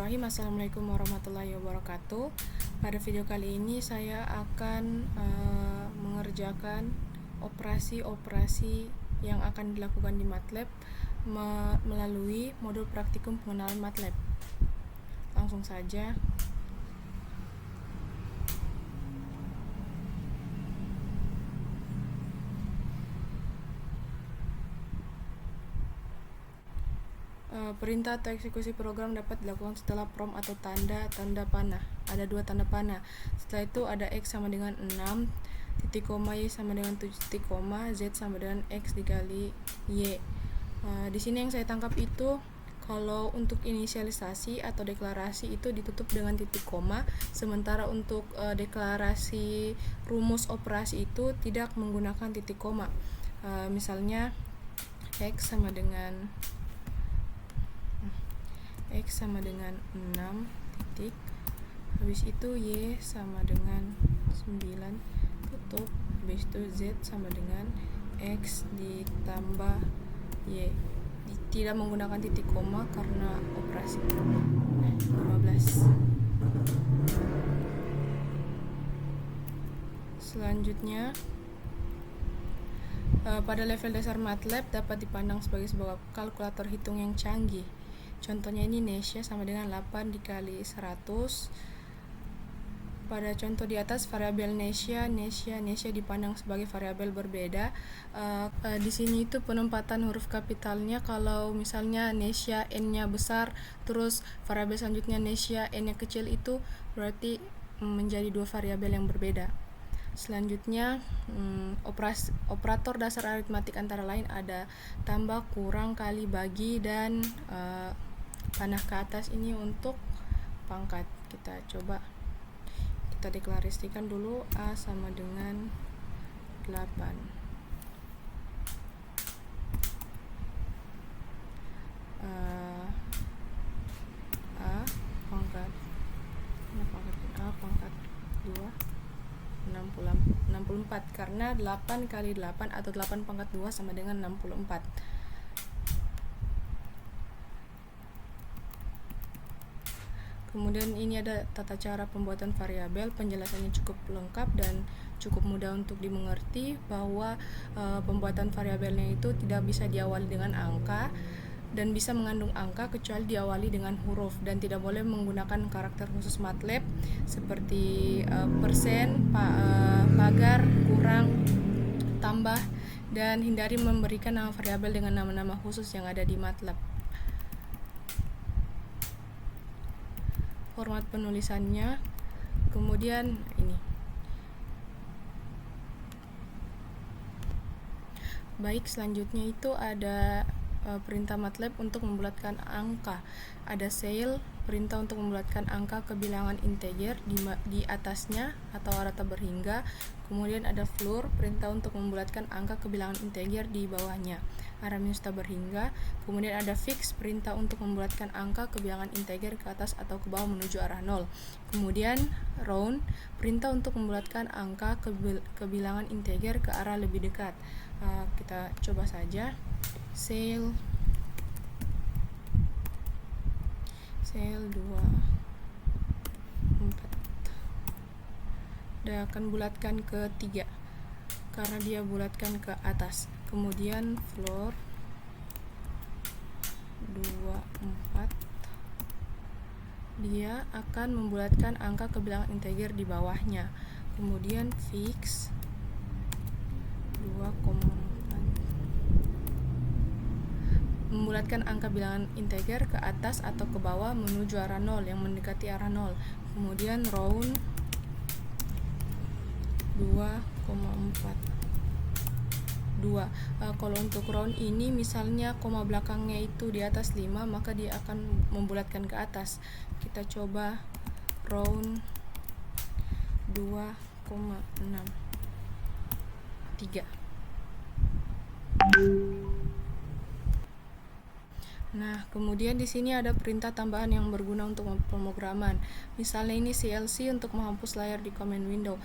Bismillahirrahmanirrahim. Assalamualaikum warahmatullahi wabarakatuh. Pada video kali ini saya akan mengerjakan operasi-operasi yang akan dilakukan di MATLAB melalui modul praktikum pengenalan MATLAB. Langsung saja. Perintah atau eksekusi program dapat dilakukan setelah prom atau tanda panah. Ada dua tanda panah. Setelah itu ada X sama dengan 6, titik koma Y sama dengan 7 titik koma, Z sama dengan X dikali Y. Di sini yang saya tangkap itu, kalau untuk inisialisasi atau deklarasi itu ditutup dengan titik koma, sementara untuk deklarasi rumus operasi itu tidak menggunakan titik koma. Misalnya X sama dengan 6 titik, habis itu Y sama dengan 9 tutup, habis itu Z sama dengan X ditambah Y. Tidak menggunakan titik koma karena operasi 15. Selanjutnya, pada level dasar MATLAB dapat dipandang sebagai sebuah kalkulator hitung yang canggih. Contohnya ini Nesia sama dengan 8 dikali 100. Pada contoh di atas, variabel Nesia dipandang sebagai variabel berbeda. Di sini itu penempatan huruf kapitalnya, kalau misalnya Nesia N-nya besar, terus variabel selanjutnya Nesia N-nya kecil, itu berarti menjadi dua variabel yang berbeda. Selanjutnya, operator dasar aritmatik antara lain ada tambah, kurang, kali, bagi, dan panah ke atas ini untuk pangkat. Kita deklarasikan dulu A sama dengan 8. A pangkat A pangkat 2 64, karena 8 kali 8 atau 8 pangkat 2 sama dengan 64. Kemudian ini ada tata cara pembuatan variabel, penjelasannya cukup lengkap dan cukup mudah untuk dimengerti, bahwa pembuatan variabelnya itu tidak bisa diawali dengan angka dan bisa mengandung angka kecuali diawali dengan huruf, dan tidak boleh menggunakan karakter khusus MATLAB seperti persen, pagar, kurang, tambah, dan hindari memberikan nama variabel dengan nama-nama khusus yang ada di MATLAB. Format penulisannya, kemudian ini. Baik, selanjutnya itu ada perintah MATLAB untuk membulatkan angka. Ada cell, perintah untuk membulatkan angka ke bilangan integer di atasnya atau rata berhingga. Kemudian ada floor, perintah untuk membulatkan angka ke bilangan integer di bawahnya, arah minus tak berhingga. Kemudian ada fix, perintah untuk membulatkan angka ke bilangan integer ke atas atau ke bawah menuju arah 0. Kemudian round, perintah untuk membulatkan angka ke bilangan integer ke arah lebih dekat. Kita coba saja. Cell 2 4, dia akan bulatkan ke 3 karena dia bulatkan ke atas. Kemudian floor 2 4, dia akan membulatkan angka ke bilangan integer di bawahnya. Kemudian fix 2,4, membulatkan angka bilangan integer ke atas atau ke bawah menuju arah 0 yang mendekati arah 0. Kemudian round 2,42. Kalau untuk round ini misalnya koma belakangnya itu di atas 5, maka dia akan membulatkan ke atas. Kita coba round 2,63. Nah, kemudian di sini ada perintah tambahan yang berguna untuk pemrograman. Misalnya ini CLC untuk menghapus layar di command window.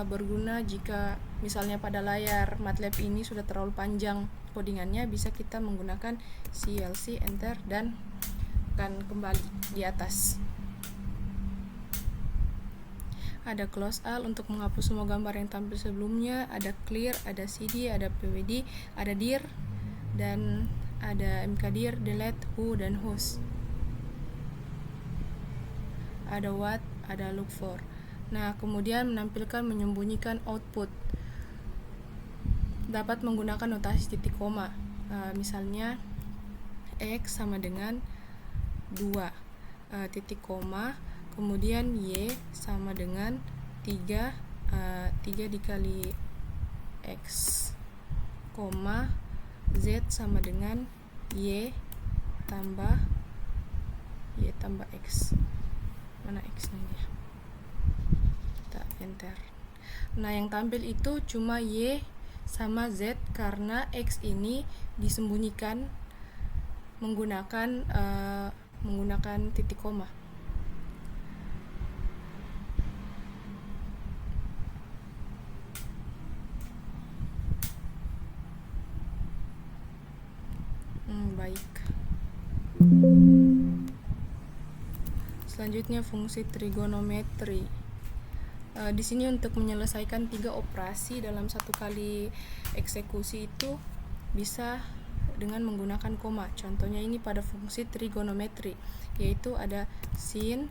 Berguna jika misalnya pada layar MATLAB ini sudah terlalu panjang codingannya, bisa kita menggunakan CLC, enter, dan akan kembali di atas. Ada close all untuk menghapus semua gambar yang tampil sebelumnya, ada clear, ada cd, ada pwd, ada dir, dan ada mkdir, delete, who, dan whose. Ada what, ada look for. Nah, kemudian menampilkan menyembunyikan output. Dapat menggunakan notasi titik koma. Misalnya X sama dengan 2 titik koma, kemudian Y sama dengan 3 dikali X, koma, Z sama dengan Y tambah X. Mana X-nya ya? Kita enter. Nah, yang tampil itu cuma Y sama Z karena X ini disembunyikan menggunakan titik koma. Baik. Selanjutnya fungsi trigonometri. Di sini untuk menyelesaikan 3 operasi dalam satu kali eksekusi itu bisa dengan menggunakan koma. Contohnya ini pada fungsi trigonometri, yaitu ada sin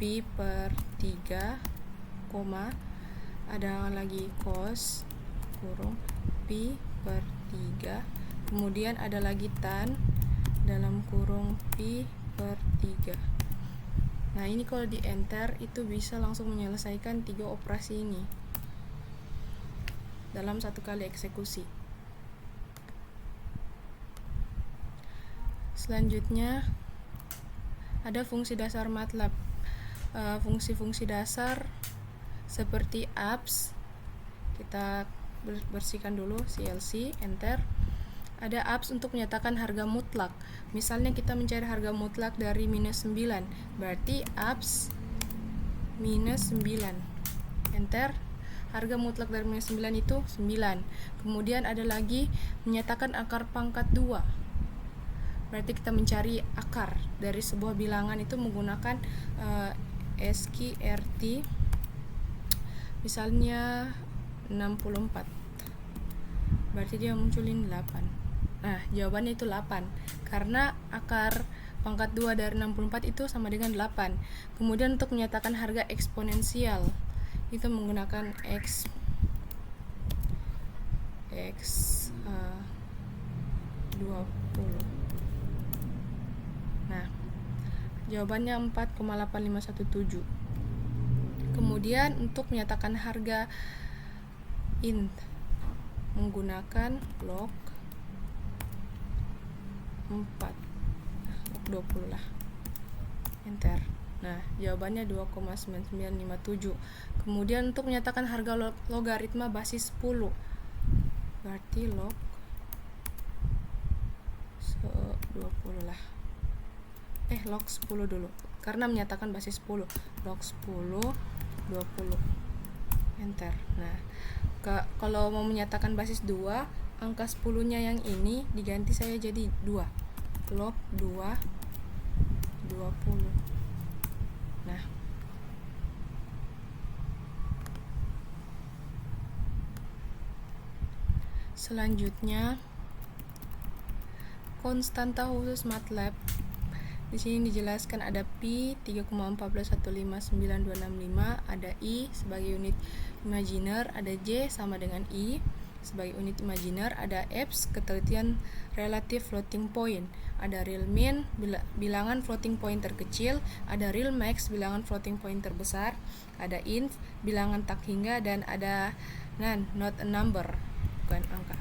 pi per 3, koma, ada lagi cos kurung pi per 3, kemudian ada lagi tan dalam kurung pi per 3. Nah, ini kalau di enter itu bisa langsung menyelesaikan 3 operasi ini dalam satu kali eksekusi. Selanjutnya ada fungsi dasar MATLAB. Fungsi-fungsi dasar seperti abs, kita bersihkan dulu CLC, enter. Ada abs untuk menyatakan harga mutlak. Misalnya kita mencari harga mutlak dari minus 9, berarti abs minus 9, enter. Harga mutlak dari minus 9 itu 9. Kemudian ada lagi menyatakan akar pangkat 2, berarti kita mencari akar dari sebuah bilangan itu menggunakan SQRT, misalnya 64, berarti dia munculin 8. Nah, jawabannya itu 8 karena akar pangkat 2 dari 64 itu sama dengan 8. Kemudian untuk menyatakan harga eksponensial itu menggunakan X 20. Nah, jawabannya 4,8517. Kemudian untuk menyatakan harga int menggunakan log 20 lah, enter. Nah, jawabannya 2,9957. Kemudian untuk menyatakan harga logaritma basis 10, berarti log 20 lah, log 10 dulu karena menyatakan basis 10, log 10 20, enter. Nah, kalau mau menyatakan basis 2, angka 10 nya yang ini diganti saya jadi 2, log 2 20. Nah, selanjutnya konstanta khusus MATLAB. Di sini dijelaskan ada pi 3,1415965, ada i sebagai unit imajiner, ada j sama dengan i sebagai unit imajiner, ada EPS ketelitian relatif floating point, ada real min bilangan floating point terkecil, ada real max bilangan floating point terbesar, ada inf bilangan tak hingga, dan ada none not a number, bukan angka.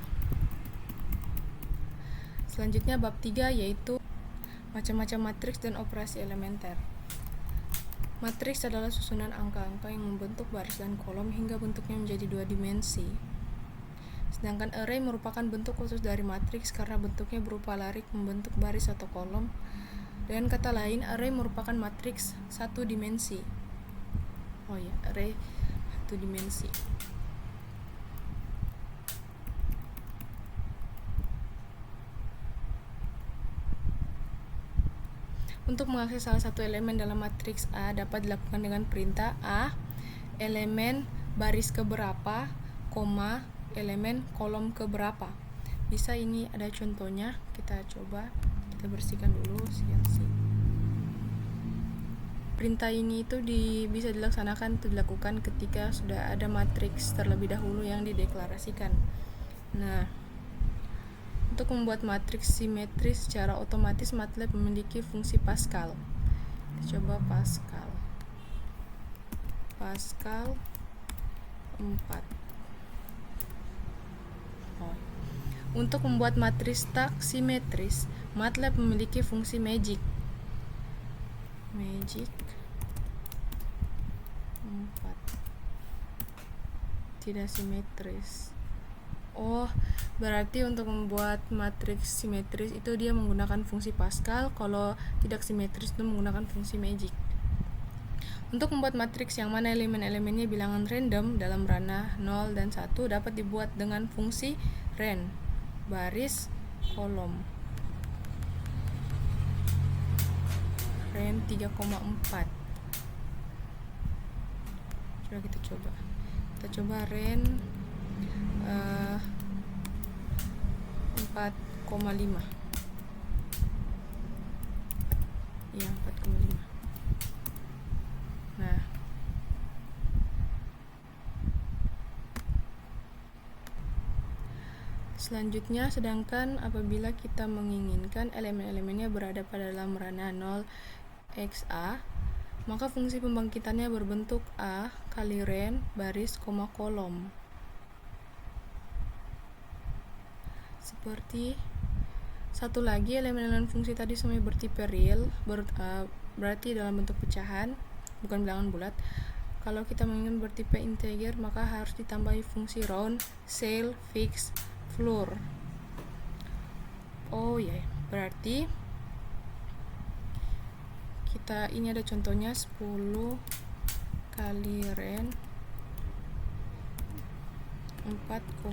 Selanjutnya bab 3 yaitu macam-macam matriks dan operasi elementer. Matriks adalah susunan angka-angka yang membentuk baris dan kolom hingga bentuknya menjadi 2 dimensi. Sedangkan array merupakan bentuk khusus dari matriks karena bentuknya berupa larik membentuk baris atau kolom. Dengan kata lain, array merupakan matriks 1 dimensi. Array 1 dimensi. Untuk mengakses salah satu elemen dalam matriks A dapat dilakukan dengan perintah A, elemen baris keberapa, koma, elemen kolom keberapa. Bisa ini ada contohnya, kita coba, kita bersihkan dulu CLC. Perintah ini itu bisa dilaksanakan atau dilakukan ketika sudah ada matriks terlebih dahulu yang dideklarasikan. Nah, untuk membuat matriks simetris secara otomatis MATLAB memiliki fungsi Pascal. Kita coba Pascal 4. Untuk membuat matriks tak simetris, MATLAB memiliki fungsi Magic 4. Tidak simetris. Berarti untuk membuat matriks simetris itu dia menggunakan fungsi Pascal, kalau tidak simetris itu menggunakan fungsi Magic. Untuk membuat matriks yang mana elemen-elemennya bilangan random dalam ranah 0 dan 1 dapat dibuat dengan fungsi ren, baris, kolom. Ren 3,4. Kita coba ren 4,5. Ya, 4,5. Nah, selanjutnya, sedangkan apabila kita menginginkan elemen-elemennya berada pada dalam ranah 0 x A, maka fungsi pembangkitannya berbentuk A kali ren, baris, koma, kolom. Seperti satu lagi, elemen-elemen fungsi tadi semuanya bertipe real, berarti dalam bentuk pecahan, bukan bilangan bulat. Kalau kita ingin bertipe integer, maka harus ditambahi fungsi round, cell, fix, floor. Berarti ini ada contohnya 10 kali ren 4,5.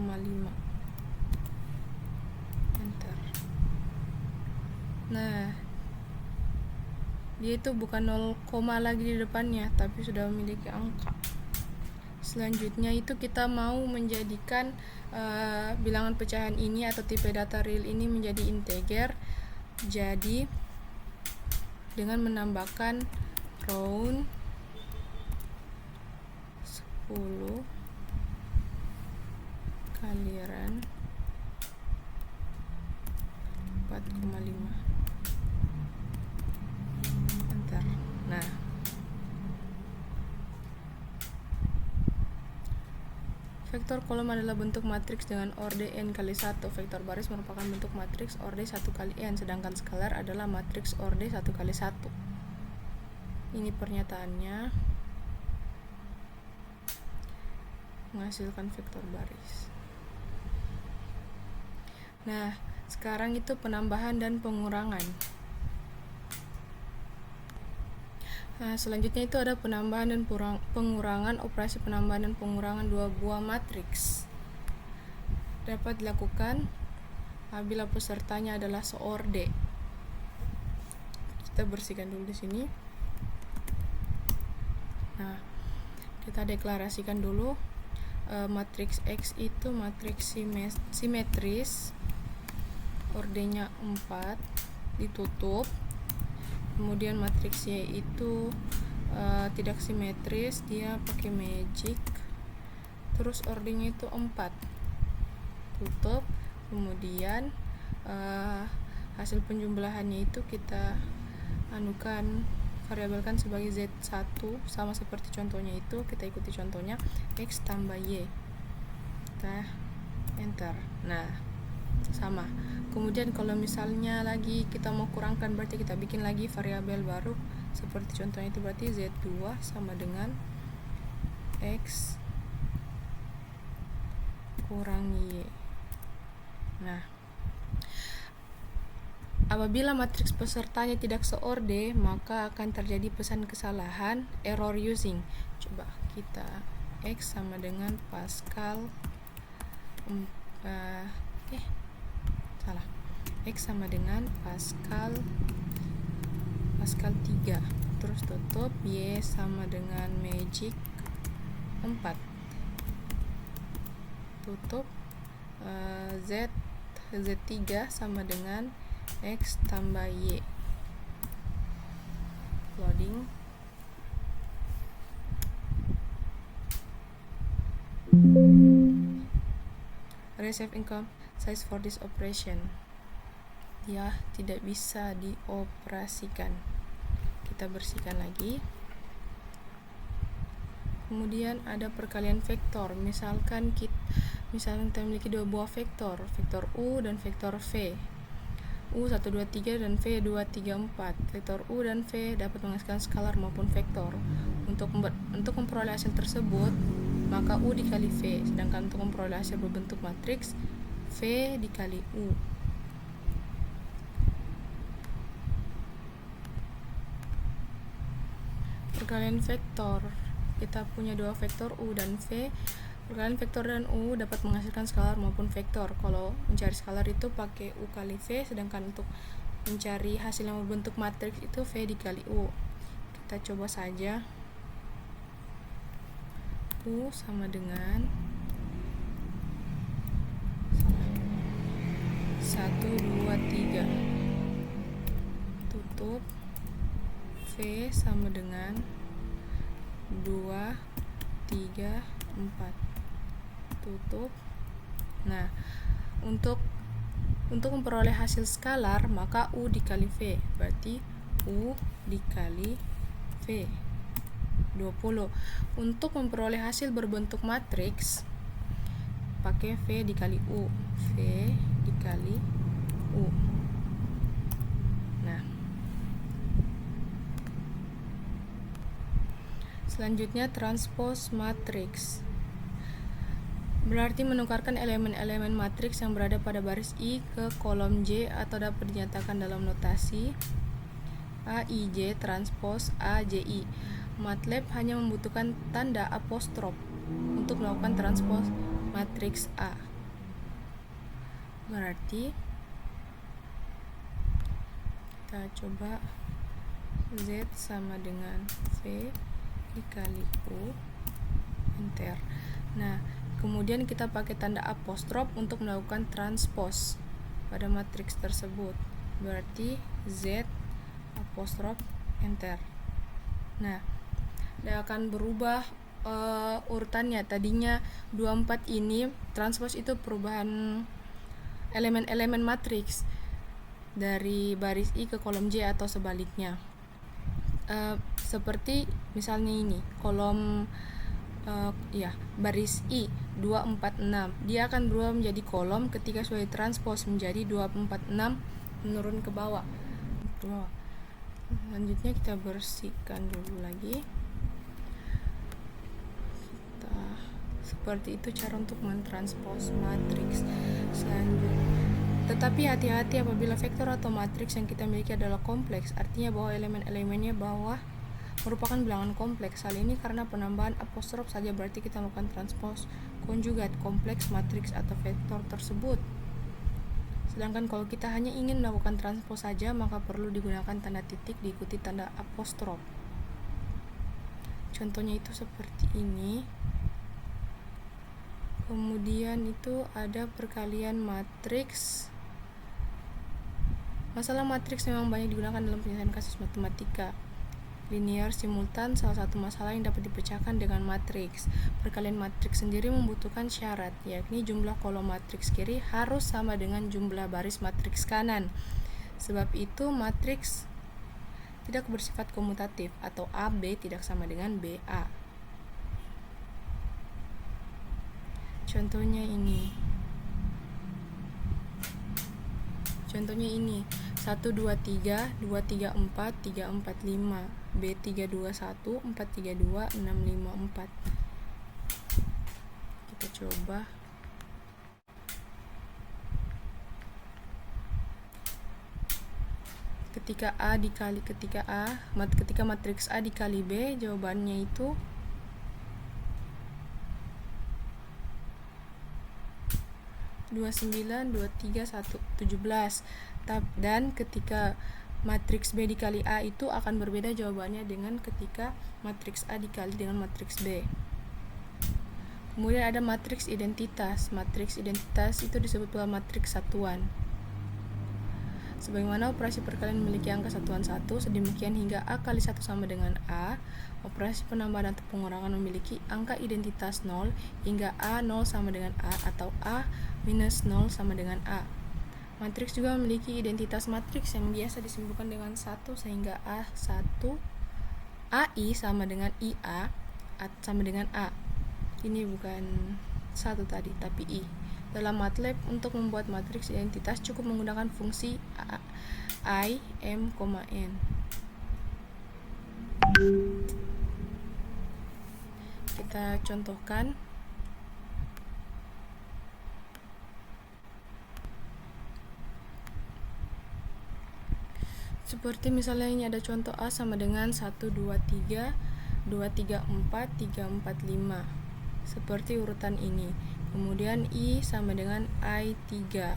Enter. Nah, dia itu bukan 0, lagi di depannya, tapi sudah memiliki angka. Selanjutnya itu kita mau menjadikan bilangan pecahan ini atau tipe data real ini menjadi integer. Jadi dengan menambahkan round 10 kali ren 4,5. Enter. Nah, vektor kolom adalah bentuk matriks dengan orde n kali 1. Vektor baris merupakan bentuk matriks orde 1 kali n, sedangkan skalar adalah matriks orde 1 kali 1. Ini pernyataannya menghasilkan vektor baris. Nah, sekarang itu penambahan dan pengurangan. Nah, selanjutnya itu ada penambahan dan pengurangan. Operasi penambahan dan pengurangan dua buah matriks dapat dilakukan apabila pesertanya adalah seorde. Kita bersihkan dulu di sini. Nah, kita deklarasikan dulu matriks X itu matriks simetris, ordenya 4, ditutup. Kemudian matriks Y itu tidak simetris, dia pakai magic. Terus ordenya itu 4, tutup. Kemudian hasil penjumlahannya itu kita variabelkan sebagai Z1, sama seperti contohnya itu. Kita ikuti contohnya, X tambah Y. Kita enter. Nah, sama. Kemudian kalau misalnya lagi kita mau kurangkan, berarti kita bikin lagi variabel baru. Seperti contohnya itu, berarti Z2 sama dengan X kurang Y. Nah, apabila matriks pesertanya tidak seorde, maka akan terjadi pesan kesalahan, error using. Coba kita X sama dengan Pascal X sama dengan Pascal Pascal 3, terus tutup. Y sama dengan magic 4, tutup. Z3 sama dengan X tambah Y, loading. Receive income size for this operation, ya tidak bisa dioperasikan. Kita bersihkan lagi. Kemudian ada perkalian vektor. Misalkan kita memiliki dua buah vektor, vektor U dan vektor V. U 1, 2, 3 dan V 2, 3, 4. Vektor U dan V dapat menghasilkan skalar maupun vektor. Untuk memperoleh hasil tersebut, maka U dikali V. Sedangkan untuk memperoleh hasil berbentuk matriks, V dikali U. Perkalian vektor. Kita punya dua vektor U dan V. Perkalian vektor dan U dapat menghasilkan skalar maupun vektor. Kalau mencari skalar itu pakai U kali V, sedangkan untuk mencari hasil yang berbentuk matriks itu V dikali U. Kita coba saja. U sama dengan 1, 2, 3, tutup. V sama dengan 2, 3, 4, tutup. Nah, untuk memperoleh hasil skalar, maka U dikali V, berarti U dikali V 20. Untuk memperoleh hasil berbentuk matriks, pakai V dikali U, V dikali U. Nah, selanjutnya transpose matriks. Berarti menukarkan elemen-elemen matriks yang berada pada baris I ke kolom J, atau dapat dinyatakan dalam notasi AIJ transpose AJI. MATLAB hanya membutuhkan tanda apostrof untuk melakukan transpose matriks A. Berarti kita coba Z sama dengan V dikali U, enter. Nah, kemudian kita pakai tanda apostrof untuk melakukan transpose pada matriks tersebut. Berarti Z apostrof enter. Nah, dia akan berubah urutannya. Tadinya 24 ini transpose itu perubahan elemen-elemen matriks dari baris I ke kolom J atau sebaliknya. Seperti misalnya ini, kolom baris I 2, 4, 6, dia akan berubah menjadi kolom ketika sudah ditranspose menjadi 2, 4, 6 menurun ke bawah. Selanjutnya kita bersihkan dulu lagi. Seperti itu cara untuk mentranspose matriks. Selanjutnya, tetapi hati-hati apabila vektor atau matriks yang kita miliki adalah kompleks, artinya bahwa elemen-elemennya merupakan bilangan kompleks. Hal ini karena penambahan apostrof saja berarti kita melakukan transpose konjugat kompleks matriks atau vektor tersebut. Sedangkan kalau kita hanya ingin melakukan transpose saja, maka perlu digunakan tanda titik diikuti tanda apostrof. Contohnya itu seperti ini. Kemudian itu ada perkalian matriks. Masalah matriks memang banyak digunakan dalam penyelesaian kasus matematika linear simultan. Salah satu masalah yang dapat dipecahkan dengan matriks. Perkalian matriks sendiri membutuhkan syarat, yakni jumlah kolom matriks kiri harus sama dengan jumlah baris matriks kanan. Sebab itu matriks tidak bersifat komutatif, atau AB tidak sama dengan BA. Contohnya ini, 1, 2, 3, 2, 3, 4, 3, 4, 5, B3, 2, 1, 4, 3, 2, 6, 5, 4. Kita coba. Ketika matriks A dikali B, jawabannya itu 29, 23, 1, 17. Dan ketika matriks B dikali A itu akan berbeda jawabannya dengan ketika matriks A dikali dengan matriks B. Kemudian ada matriks identitas. Matriks identitas itu disebut pula matriks satuan. Sebagaimana operasi perkalian memiliki angka satuan 1, sedemikian hingga A kali 1 sama dengan A, operasi penambahan atau pengurangan memiliki angka identitas 0 hingga A 0 sama dengan A atau A minus 0 sama dengan A. Matriks juga memiliki identitas matriks yang biasa disimpulkan dengan 1 sehingga A1 AI sama dengan IA sama dengan A. Ini bukan 1 tadi, tapi I. Dalam MATLAB, untuk membuat matriks identitas cukup menggunakan fungsi I, M, N. Kita contohkan. Seperti misalnya ini ada contoh A sama dengan 1, 2, 3, 2, 3, 4, 3, 4, 5. Seperti urutan ini. Kemudian I sama dengan I3.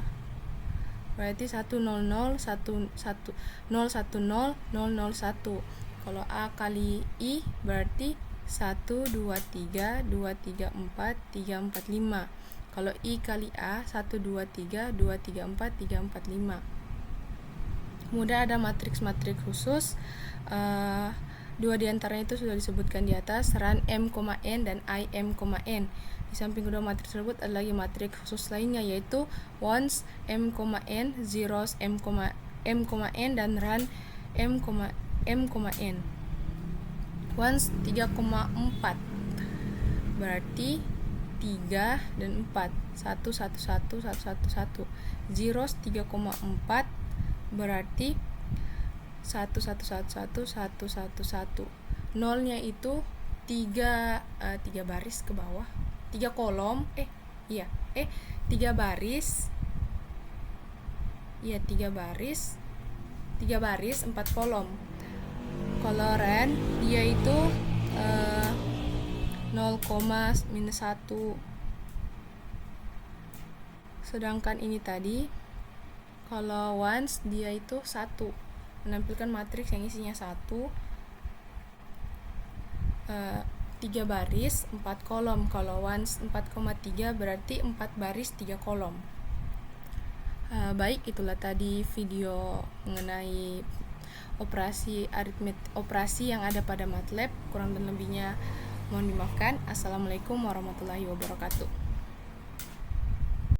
Berarti 1, 0, 0, 1, 1, 0, 1, 0, 0, 0, 1. Kalau A kali I berarti 1, 2, 3, 2, 3, 4, 3, 4, 5. Kalau I kali A 1, 2, 3, 2, 3, 4, 3, 4, 5. Kemudian ada matriks-matriks khusus. Dua diantaranya itu sudah disebutkan di atas, ran M, N dan I, M, N. Di samping kedua matriks tersebut ada lagi matriks khusus lainnya, yaitu ones M, N, zeros M, N dan ran M, N. Ones 3,4 berarti 3 dan 4, 1, 1, 1, 1, 1, 1. Zeros 3,4 berarti 1, 1, 1, 1, 1, 1, 1. Nolnya itu 3 baris ke bawah, 3 kolom, 3 baris, 3 baris 4 kolom. Kalau ran dia itu 0, minus 1. Sedangkan ini tadi kalau ones dia itu 1, menampilkan matriks yang isinya 1, 3 baris 4 kolom. Kalau ones 4,3 berarti 4 baris 3 kolom. Baik, itulah tadi video mengenai operasi yang ada pada MATLAB. Kurang dan lebihnya mohon dimaafkan. Assalamualaikum warahmatullahi wabarakatuh.